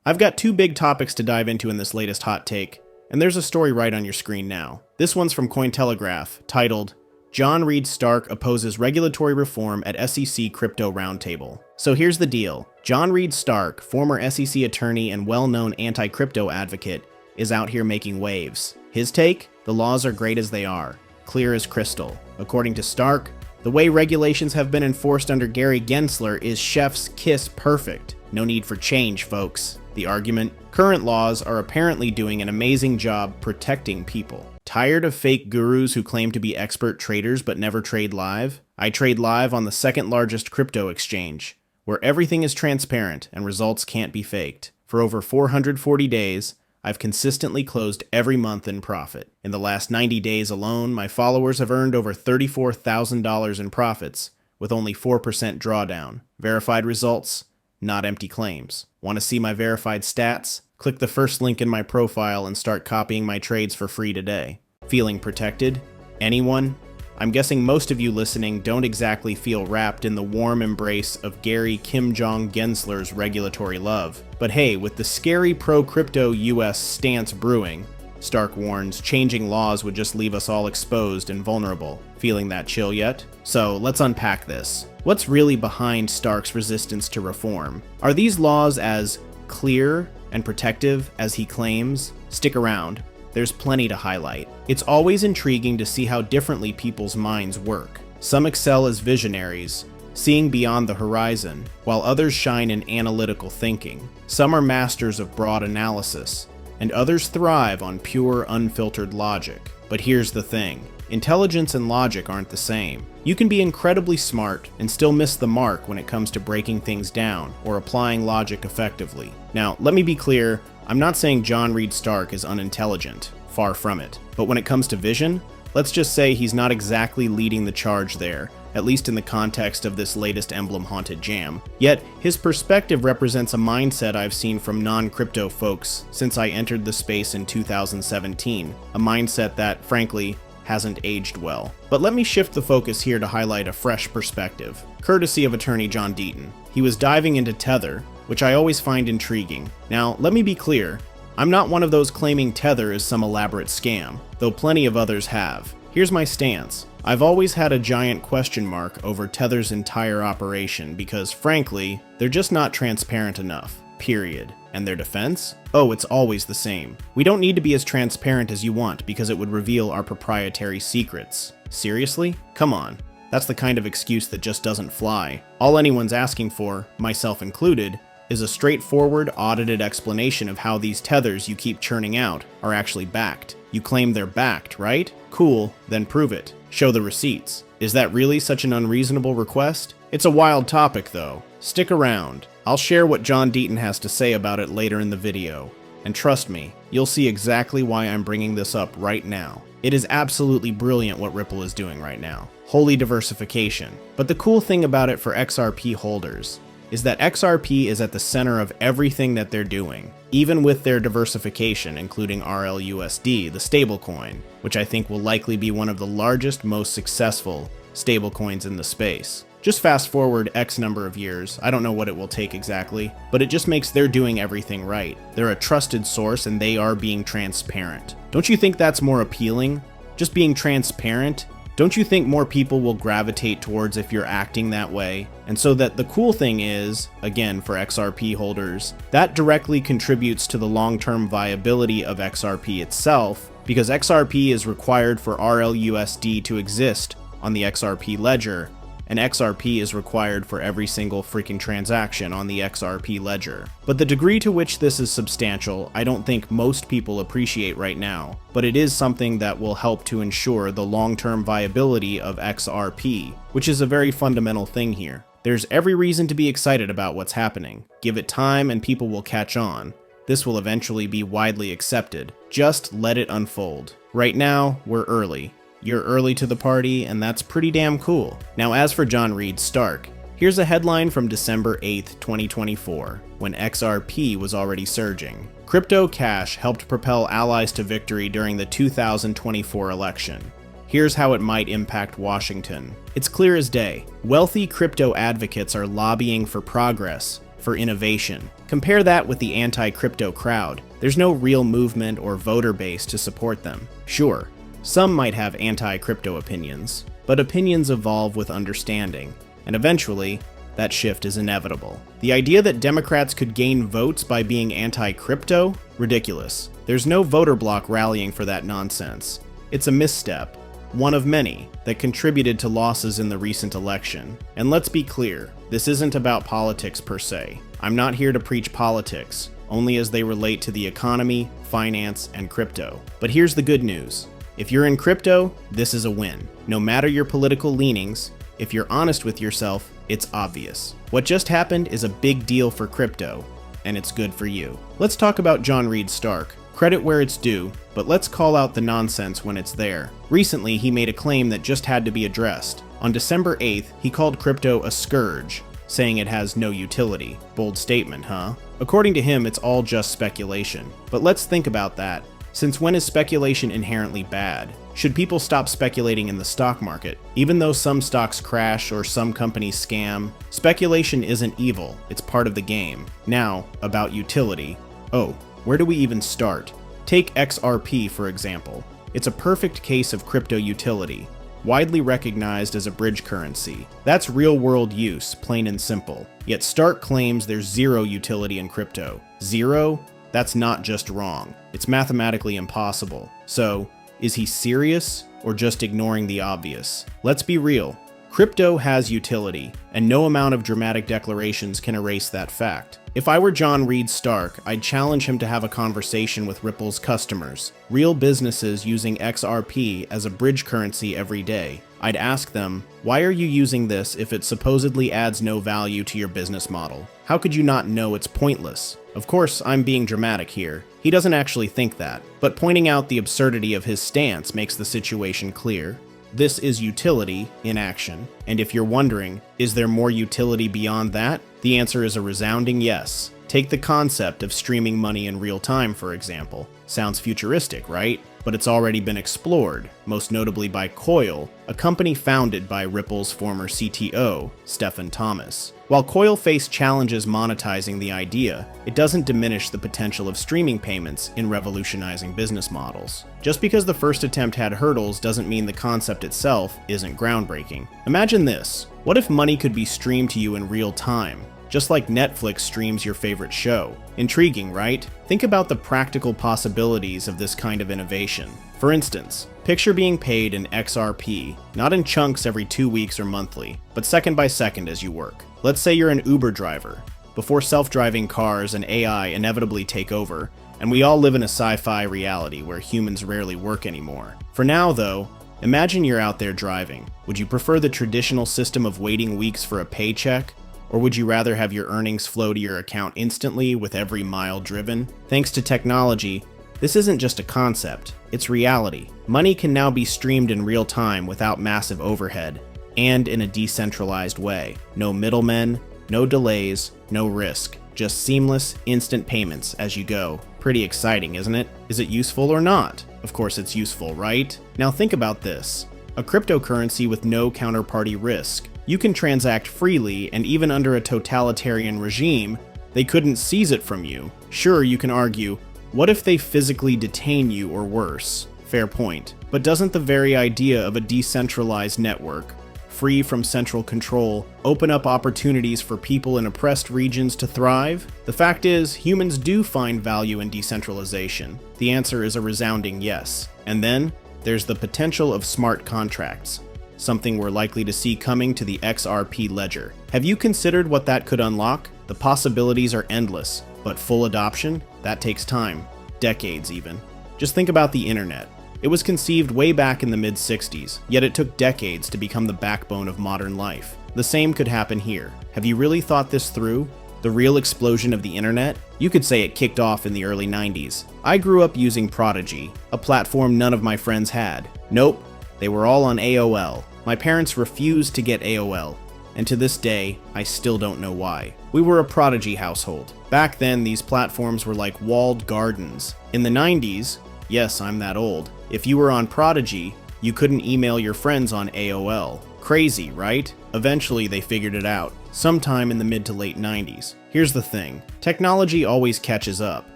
I've got two big topics to dive into in this latest hot take, and there's a story right on your screen now. This one's from Cointelegraph, titled, John Reed Stark Opposes Regulatory Reform at SEC Crypto Roundtable. So here's the deal. John Reed Stark, former SEC attorney and well-known anti-crypto advocate, is out here making waves. His take? The laws are great as they are, clear as crystal. According to Stark, the way regulations have been enforced under Gary Gensler is chef's kiss perfect. No need for change, folks. The argument? Current laws are apparently doing an amazing job protecting people. Tired of fake gurus who claim to be expert traders but never trade live? I trade live on the second largest crypto exchange, where everything is transparent and results can't be faked. For over 440 days, I've consistently closed every month in profit. In the last 90 days alone, my followers have earned over $34,000 in profits, with only 4% drawdown. Verified results, not empty claims. Want to see my verified stats? Click the first link in my profile and start copying my trades for free today. Feeling protected? Anyone? I'm guessing most of you listening don't exactly feel wrapped in the warm embrace of Gary Kim Jong Gensler's regulatory love. But hey, with the scary pro-crypto US stance brewing, Stark warns changing laws would just leave us all exposed and vulnerable. Feeling that chill yet? So let's unpack this. What's really behind Stark's resistance to reform? Are these laws as clear and protective as he claims? Stick around. There's plenty to highlight. It's always intriguing to see how differently people's minds work. Some excel as visionaries, seeing beyond the horizon, while others shine in analytical thinking. Some are masters of broad analysis, and others thrive on pure, unfiltered logic. But here's the thing. Intelligence and logic aren't the same. You can be incredibly smart and still miss the mark when it comes to breaking things down or applying logic effectively. Now, let me be clear, I'm not saying John Reed Stark is unintelligent, far from it. But when it comes to vision, let's just say he's not exactly leading the charge there, at least in the context of this latest emblem-haunted jam. Yet, his perspective represents a mindset I've seen from non-crypto folks since I entered the space in 2017, a mindset that, frankly, hasn't aged well. But let me shift the focus here to highlight a fresh perspective, courtesy of attorney John Deaton. He was diving into Tether, which I always find intriguing. Now, let me be clear, I'm not one of those claiming Tether is some elaborate scam, though plenty of others have. Here's my stance. I've always had a giant question mark over Tether's entire operation because, frankly, they're just not transparent enough, period. And their defense? Oh, it's always the same. We don't need to be as transparent as you want because it would reveal our proprietary secrets. Seriously? Come on. That's the kind of excuse that just doesn't fly. All anyone's asking for, myself included, is a straightforward, audited explanation of how these tethers you keep churning out are actually backed. You claim they're backed, right? Cool, then prove it. Show the receipts. Is that really such an unreasonable request? It's a wild topic, though. Stick around. I'll share what John Deaton has to say about it later in the video. And trust me, you'll see exactly why I'm bringing this up right now. It is absolutely brilliant what Ripple is doing right now. Holy diversification. But the cool thing about it for XRP holders is that XRP is at the center of everything that they're doing, even with their diversification, including RLUSD, the stablecoin, which I think will likely be one of the largest, most successful stablecoins in the space. Just fast forward X number of years, I don't know what it will take exactly, but it just makes they're doing everything right. They're a trusted source and they are being transparent. Don't you think that's more appealing? Just being transparent? Don't you think more people will gravitate towards if you're acting that way? And so that the cool thing is, again for XRP holders, that directly contributes to the long-term viability of XRP itself, because XRP is required for RLUSD to exist on the XRP ledger, and XRP is required for every single freaking transaction on the XRP ledger. But the degree to which this is substantial, I don't think most people appreciate right now, but it is something that will help to ensure the long-term viability of XRP, which is a very fundamental thing here. There's every reason to be excited about what's happening. Give it time and people will catch on. This will eventually be widely accepted. Just let it unfold. Right now, we're early. You're early to the party, and that's pretty damn cool. Now, as for John Reed Stark, here's a headline from December 8th, 2024, when XRP was already surging. Crypto cash helped propel allies to victory during the 2024 election. Here's how it might impact Washington. It's clear as day. Wealthy crypto advocates are lobbying for progress for innovation. Compare that with the anti-crypto crowd. There's no real movement or voter base to support them. Sure, some might have anti-crypto opinions, but opinions evolve with understanding, and eventually, that shift is inevitable. The idea that Democrats could gain votes by being anti-crypto? Ridiculous. There's no voter bloc rallying for that nonsense. It's a misstep, one of many, that contributed to losses in the recent election. And let's be clear, this isn't about politics per se. I'm not here to preach politics, only as they relate to the economy, finance, and crypto. But here's the good news. If you're in crypto, this is a win. No matter your political leanings, if you're honest with yourself, it's obvious. What just happened is a big deal for crypto, and it's good for you. Let's talk about John Reed Stark. Credit where it's due, but let's call out the nonsense when it's there. Recently, he made a claim that just had to be addressed. On December 8th, he called crypto a scourge, saying it has no utility. Bold statement, huh? According to him, it's all just speculation. But let's think about that. Since when is speculation inherently bad? Should people stop speculating in the stock market? Even though some stocks crash or some companies scam, speculation isn't evil, it's part of the game. Now, about utility. Oh, where do we even start? Take XRP, for example. It's a perfect case of crypto utility, widely recognized as a bridge currency. That's real-world use, plain and simple. Yet Stark claims there's zero utility in crypto. Zero? That's not just wrong. It's mathematically impossible. So, is he serious or just ignoring the obvious? Let's be real. Crypto has utility, and no amount of dramatic declarations can erase that fact. If I were John Reed Stark, I'd challenge him to have a conversation with Ripple's customers, real businesses using XRP as a bridge currency every day. I'd ask them, why are you using this if it supposedly adds no value to your business model? How could you not know it's pointless? Of course, I'm being dramatic here. He doesn't actually think that, but pointing out the absurdity of his stance makes the situation clear. This is utility in action. And if you're wondering, is there more utility beyond that? The answer is a resounding yes. Take the concept of streaming money in real time, for example. Sounds futuristic, right? But it's already been explored, most notably by Coil, a company founded by Ripple's former CTO, Stephen Thomas. While Coil faced challenges monetizing the idea, it doesn't diminish the potential of streaming payments in revolutionizing business models. Just because the first attempt had hurdles doesn't mean the concept itself isn't groundbreaking. Imagine this. What if money could be streamed to you in real time? Just like Netflix streams your favorite show. Intriguing, right? Think about the practical possibilities of this kind of innovation. For instance, picture being paid in XRP, not in chunks every 2 weeks or monthly, but second by second as you work. Let's say you're an Uber driver. Before self-driving cars and AI inevitably take over, and we all live in a sci-fi reality where humans rarely work anymore. For now, though, imagine you're out there driving. Would you prefer the traditional system of waiting weeks for a paycheck? Or would you rather have your earnings flow to your account instantly with every mile driven? Thanks to technology, this isn't just a concept, it's reality. Money can now be streamed in real time without massive overhead, and in a decentralized way. No middlemen, no delays, no risk. Just seamless, instant payments as you go. Pretty exciting, isn't it? Is it useful or not? Of course it's useful, right? Now think about this. A cryptocurrency with no counterparty risk. You can transact freely, and even under a totalitarian regime, they couldn't seize it from you. Sure, you can argue, what if they physically detain you or worse? Fair point. But doesn't the very idea of a decentralized network, free from central control, open up opportunities for people in oppressed regions to thrive? The fact is, humans do find value in decentralization. The answer is a resounding yes. And then, there's the potential of smart contracts. Something we're likely to see coming to the XRP ledger. Have you considered what that could unlock? The possibilities are endless, but full adoption? That takes time. Decades even. Just think about the internet. It was conceived way back in the mid-60s, yet it took decades to become the backbone of modern life. The same could happen here. Have you really thought this through? The real explosion of the internet? You could say it kicked off in the early 90s. I grew up using Prodigy, a platform none of my friends had. Nope, they were all on AOL. My parents refused to get AOL, and to this day, I still don't know why. We were a Prodigy household. Back then, these platforms were like walled gardens. In the 90s, yes, I'm that old, if you were on Prodigy, you couldn't email your friends on AOL. Crazy, right? Eventually, they figured it out. sometime in the mid to late 90s. Here's the thing, technology always catches up.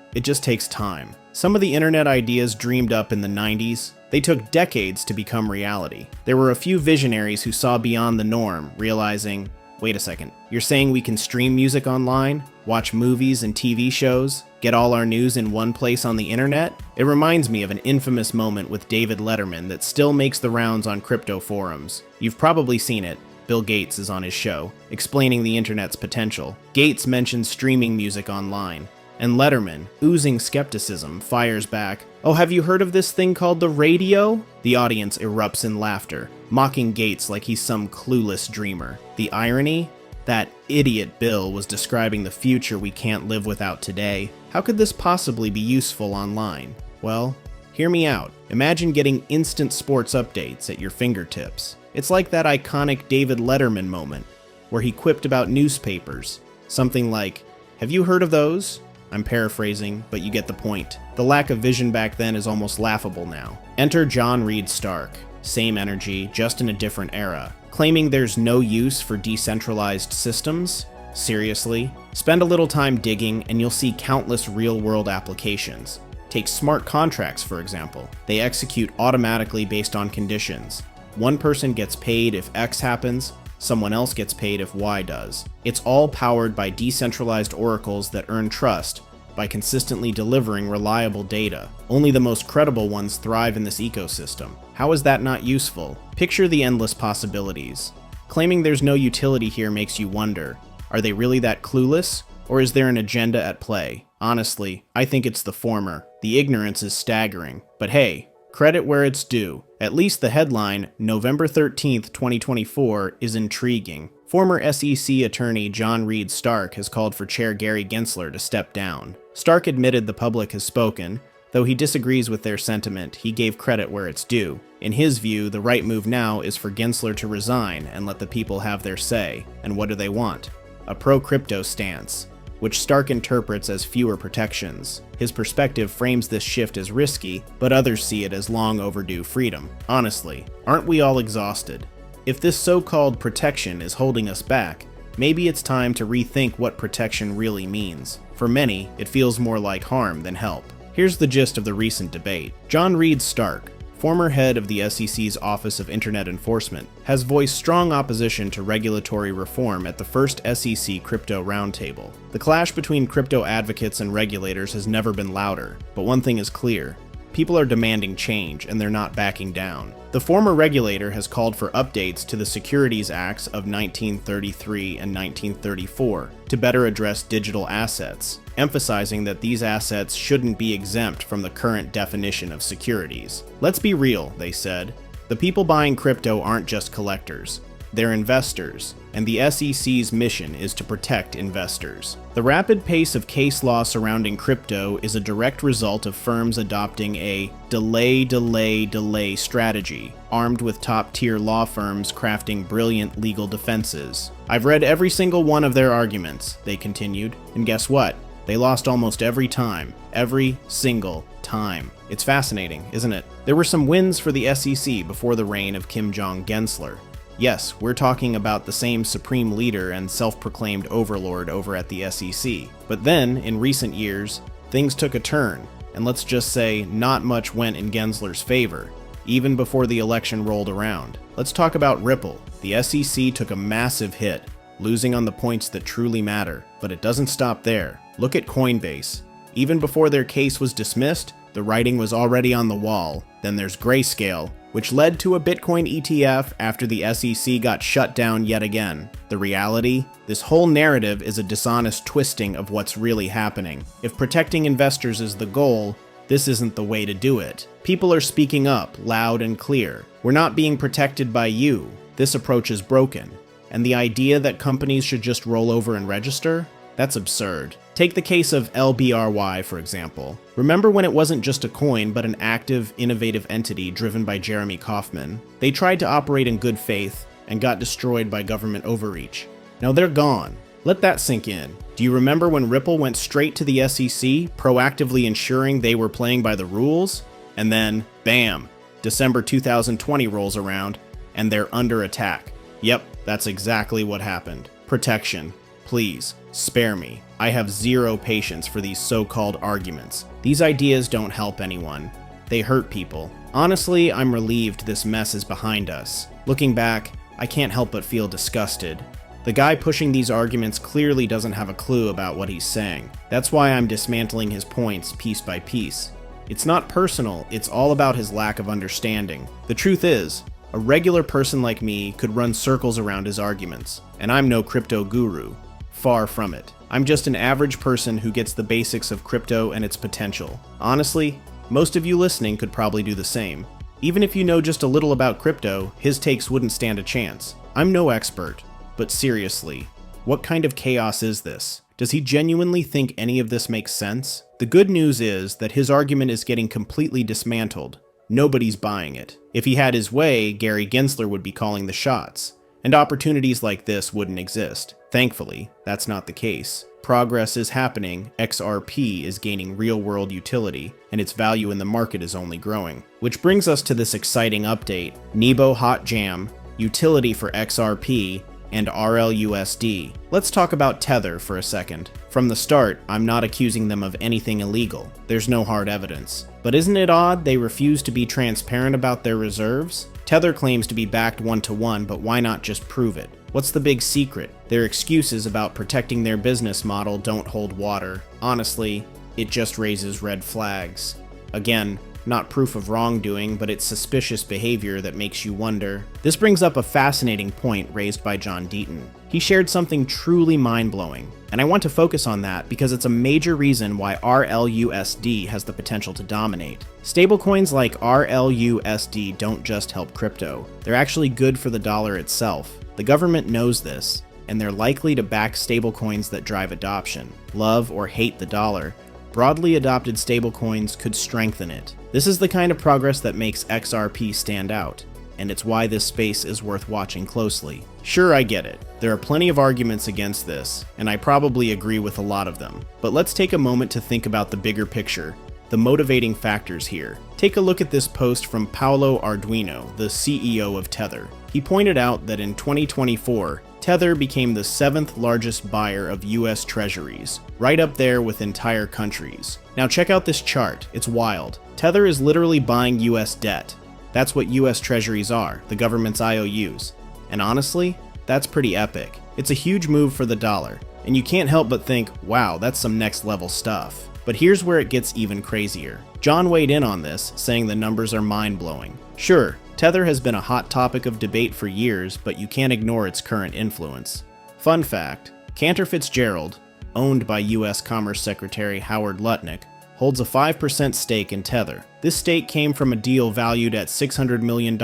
It just takes time. Some of the internet ideas dreamed up in the 90s, they took decades to become reality. There were a few visionaries who saw beyond the norm, realizing, wait a second, you're saying we can stream music online, watch movies and TV shows, get all our news in one place on the internet? It reminds me of an infamous moment with David Letterman that still makes the rounds on crypto forums. You've probably seen it. Bill Gates is on his show, explaining the internet's potential. Gates mentions streaming music online, and Letterman, oozing skepticism, fires back, "Oh, have you heard of this thing called the radio?" The audience erupts in laughter, mocking Gates like he's some clueless dreamer. The irony? That idiot Bill was describing the future we can't live without today. How could this possibly be useful online? Well, hear me out. Imagine getting instant sports updates at your fingertips. It's like that iconic David Letterman moment, where he quipped about newspapers. Something like, "Have you heard of those?" I'm paraphrasing, but you get the point. The lack of vision back then is almost laughable now. Enter John Reed Stark. Same energy, just in a different era. Claiming there's no use for decentralized systems? Seriously? Spend a little time digging and you'll see countless real-world applications. Take smart contracts, for example. They execute automatically based on conditions. One person gets paid if X happens, someone else gets paid if Y does. It's all powered by decentralized oracles that earn trust by consistently delivering reliable data. Only the most credible ones thrive in this ecosystem. How is that not useful? Picture the endless possibilities. Claiming there's no utility here makes you wonder, are they really that clueless? Or is there an agenda at play? Honestly, I think it's the former. The ignorance is staggering. But hey, credit where it's due. At least the headline, November 13th, 2024, is intriguing. Former SEC attorney John Reed Stark has called for Chair Gary Gensler to step down. Stark admitted the public has spoken. Though he disagrees with their sentiment, he gave credit where it's due. In his view, the right move now is for Gensler to resign and let the people have their say. And what do they want? A pro-crypto stance, which Stark interprets as fewer protections. His perspective frames this shift as risky, but others see it as long overdue freedom. Honestly, aren't we all exhausted? If this so-called protection is holding us back, maybe it's time to rethink what protection really means. For many, it feels more like harm than help. Here's the gist of the recent debate. John Reed Stark, former head of the SEC's Office of Internet Enforcement, has voiced strong opposition to regulatory reform at the first SEC Crypto Roundtable. The clash between crypto advocates and regulators has never been louder, but one thing is clear. People are demanding change, and they're not backing down. The former regulator has called for updates to the Securities Acts of 1933 and 1934 to better address digital assets, emphasizing that these assets shouldn't be exempt from the current definition of securities. Let's be real, they said. The people buying crypto aren't just collectors. They're investors, and the SEC's mission is to protect investors. The rapid pace of case law surrounding crypto is a direct result of firms adopting a delay strategy, armed with top-tier law firms crafting brilliant legal defenses. I've read every single one of their arguments, they continued, and guess what? They lost almost every time. Every single time. It's fascinating, isn't it? There were some wins for the SEC before the reign of Kim Jong-Gensler. Yes, we're talking about the same supreme leader and self-proclaimed overlord over at the SEC. But then, in recent years, things took a turn, and let's just say not much went in Gensler's favor, even before the election rolled around. Let's talk about Ripple. The SEC took a massive hit, losing on the points that truly matter. But it doesn't stop there. Look at Coinbase. Even before their case was dismissed, the writing was already on the wall. Then there's Grayscale, which led to a Bitcoin ETF after the SEC got shut down yet again. The reality? This whole narrative is a dishonest twisting of what's really happening. If protecting investors is the goal, this isn't the way to do it. People are speaking up, loud and clear. We're not being protected by you. This approach is broken. And the idea that companies should just roll over and register? That's absurd. Take the case of LBRY, for example. Remember when it wasn't just a coin, but an active, innovative entity driven by Jeremy Kauffman? They tried to operate in good faith and got destroyed by government overreach. Now they're gone. Let that sink in. Do you remember when Ripple went straight to the SEC, proactively ensuring they were playing by the rules? And then, bam, December 2020 rolls around, and they're under attack. Yep, that's exactly what happened. Protection. Please, spare me. I have zero patience for these so-called arguments. These ideas don't help anyone. They hurt people. Honestly, I'm relieved this mess is behind us. Looking back, I can't help but feel disgusted. The guy pushing these arguments clearly doesn't have a clue about what he's saying. That's why I'm dismantling his points piece by piece. It's not personal, it's all about his lack of understanding. The truth is, a regular person like me could run circles around his arguments, and I'm no crypto guru. Far from it. I'm just an average person who gets the basics of crypto and its potential. Honestly, most of you listening could probably do the same. Even if you know just a little about crypto, his takes wouldn't stand a chance. I'm no expert, but seriously, what kind of chaos is this? Does he genuinely think any of this makes sense? The good news is that his argument is getting completely dismantled. Nobody's buying it. If he had his way, Gary Gensler would be calling the shots, and opportunities like this wouldn't exist. Thankfully, that's not the case. Progress is happening, XRP is gaining real-world utility, and its value in the market is only growing. Which brings us to this exciting update: Nebo Hot Jam, utility for XRP, and RLUSD. Let's talk about Tether for a second. From the start, I'm not accusing them of anything illegal. There's no hard evidence. But isn't it odd they refuse to be transparent about their reserves? Tether claims to be backed one-to-one, but why not just prove it? What's the big secret? Their excuses about protecting their business model don't hold water. Honestly, it just raises red flags. Again, not proof of wrongdoing, but it's suspicious behavior that makes you wonder. This brings up a fascinating point raised by John Deaton. He shared something truly mind-blowing, and I want to focus on that because it's a major reason why RLUSD has the potential to dominate. Stablecoins like RLUSD don't just help crypto, they're actually good for the dollar itself. The government knows this, and they're likely to back stablecoins that drive adoption. Love or hate the dollar, broadly adopted stablecoins could strengthen it. This is the kind of progress that makes XRP stand out, and it's why this space is worth watching closely. Sure, I get it. There are plenty of arguments against this, and I probably agree with a lot of them. But let's take a moment to think about the bigger picture, the motivating factors here. Take a look at this post from Paolo Arduino, the CEO of Tether. He pointed out that in 2024, Tether became the 7th largest buyer of US treasuries, right up there with entire countries. Now check out this chart, it's wild. Tether is literally buying US debt. That's what US treasuries are, the government's IOUs. And honestly, that's pretty epic. It's a huge move for the dollar, and you can't help but think, wow, that's some next level stuff. But here's where it gets even crazier. John weighed in on this, saying the numbers are mind-blowing. Sure, Tether has been a hot topic of debate for years, but you can't ignore its current influence. Fun fact, Cantor Fitzgerald, owned by US Commerce Secretary Howard Lutnick, holds a 5% stake in Tether. This stake came from a deal valued at $600 million,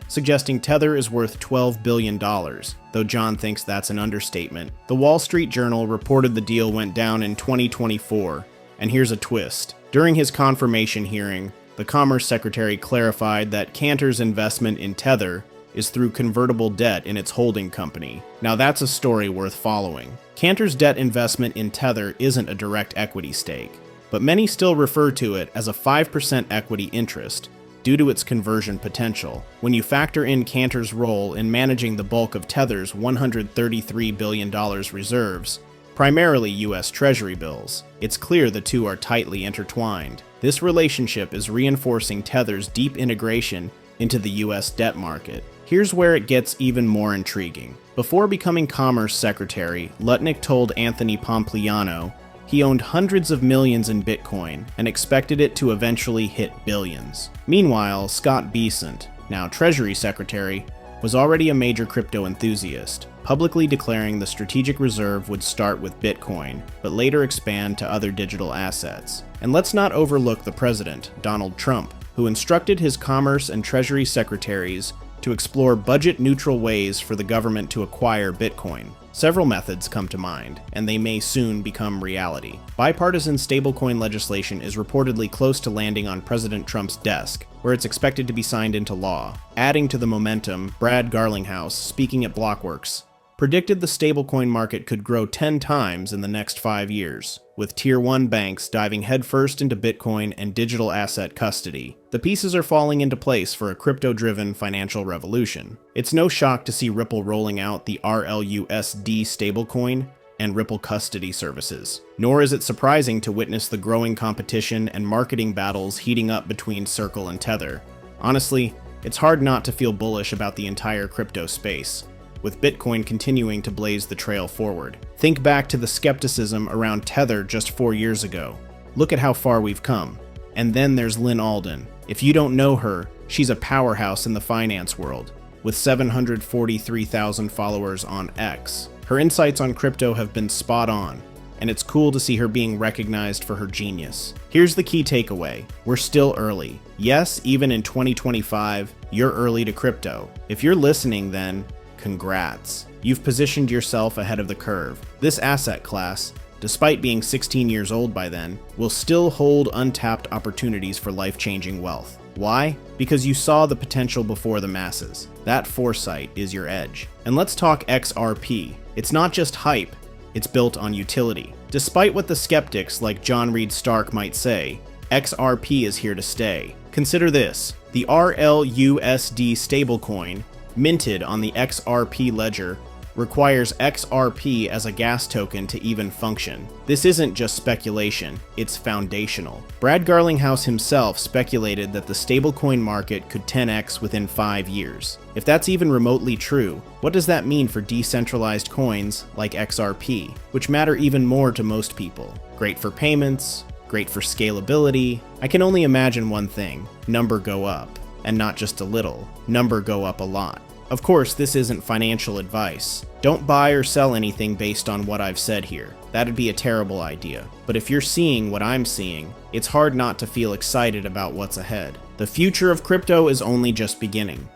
suggesting Tether is worth $12 billion, though John thinks that's an understatement. The Wall Street Journal reported the deal went down in 2024, and here's a twist. During his confirmation hearing, the Commerce Secretary clarified that Cantor's investment in Tether is through convertible debt in its holding company. Now that's a story worth following. Cantor's debt investment in Tether isn't a direct equity stake, but many still refer to it as a 5% equity interest due to its conversion potential. When you factor in Cantor's role in managing the bulk of Tether's $133 billion reserves, primarily US Treasury bills, it's clear the two are tightly intertwined. This relationship is reinforcing Tether's deep integration into the US debt market. Here's where it gets even more intriguing. Before becoming Commerce Secretary, Lutnick told Anthony Pompliano he owned hundreds of millions in Bitcoin and expected it to eventually hit billions. Meanwhile, Scott Bessent, now Treasury Secretary, was already a major crypto enthusiast, publicly declaring the strategic reserve would start with Bitcoin, but later expand to other digital assets. And let's not overlook the president, Donald Trump, who instructed his Commerce and Treasury secretaries to explore budget-neutral ways for the government to acquire Bitcoin. Several methods come to mind, and they may soon become reality. Bipartisan stablecoin legislation is reportedly close to landing on President Trump's desk, where it's expected to be signed into law. Adding to the momentum, Brad Garlinghouse, speaking at Blockworks, predicted the stablecoin market could grow 10 times in the next 5 years. with Tier 1 banks diving headfirst into Bitcoin and digital asset custody. The pieces are falling into place for a crypto-driven financial revolution. It's no shock to see Ripple rolling out the RLUSD stablecoin and Ripple custody services. Nor is it surprising to witness the growing competition and marketing battles heating up between Circle and Tether. Honestly, it's hard not to feel bullish about the entire crypto space, with Bitcoin continuing to blaze the trail forward. Think back to the skepticism around Tether just 4 years ago. Look at how far we've come. And then there's Lynn Alden. If you don't know her, she's a powerhouse in the finance world, with 743,000 followers on X. Her insights on crypto have been spot on, and it's cool to see her being recognized for her genius. Here's the key takeaway. We're still early. Yes, even in 2025, you're early to crypto. If you're listening, then congrats. You've positioned yourself ahead of the curve. This asset class, despite being 16 years old by then, will still hold untapped opportunities for life-changing wealth. Why? Because you saw the potential before the masses. That foresight is your edge. And let's talk XRP. It's not just hype, it's built on utility. Despite what the skeptics like John Reed Stark might say, XRP is here to stay. Consider this: the RLUSD stablecoin, minted on the XRP ledger, requires XRP as a gas token to even function. This isn't just speculation, it's foundational. Brad Garlinghouse himself speculated that the stablecoin market could 10x within 5 years. If that's even remotely true, what does that mean for decentralized coins like XRP, which matter even more to most people? Great for payments, great for scalability. I can only imagine one thing: number go up. And not just a little, number go up a lot. Of course, this isn't financial advice. Don't buy or sell anything based on what I've said here. That'd be a terrible idea. But if you're seeing what I'm seeing, it's hard not to feel excited about what's ahead. The future of crypto is only just beginning.